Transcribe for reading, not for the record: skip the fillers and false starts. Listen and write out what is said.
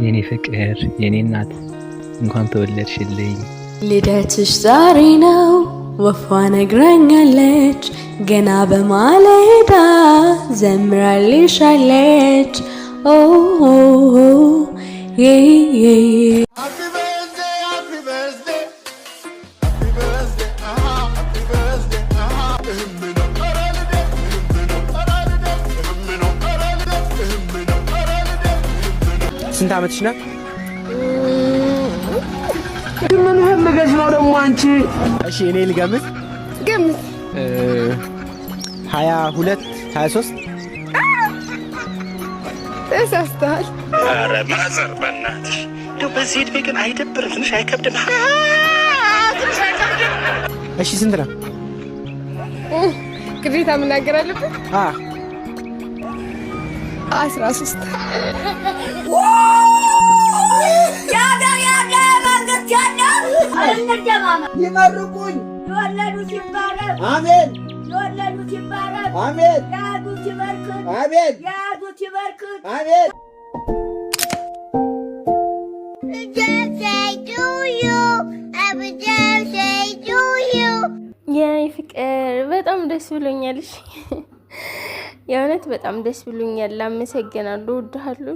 የኔ ፍቅር የኔ እናት እንኳን ተወለድሽልኝ። ልደትሽ ዛሬ ነው ወፏ ነግራኛለች፣ ገና በማለዳ ዘምራልሻለች። ኦ ስንት ዓመትሽ ነው? ምን ፈልገሽ ነው ደግሞ አንቺ? እሺ እኔ ልገምት። ገምት። 22 23 ተሳስተሃል። ኧረ ማዘር በእናትሽ እንደው በዚህ ዕድሜ ግን አይደብርም? ትንሽ አይከብድም? እሺ ስንት ነው? ግዴታ መናገር አለብን? 13 ይመርቁኝ። የወለዱት ይባረክ። አሜን። የወለዱት ይባረክ። አሜን። የያዙት ይበርክት። አሜን። የያዙት ይበርክት። አሜን። የኔ ፍቅር በጣም ደስ ብሎኛል። የእውነት በጣም ደስ ብሎኛል። አመሰግናለሁ። እወድሃለሁ።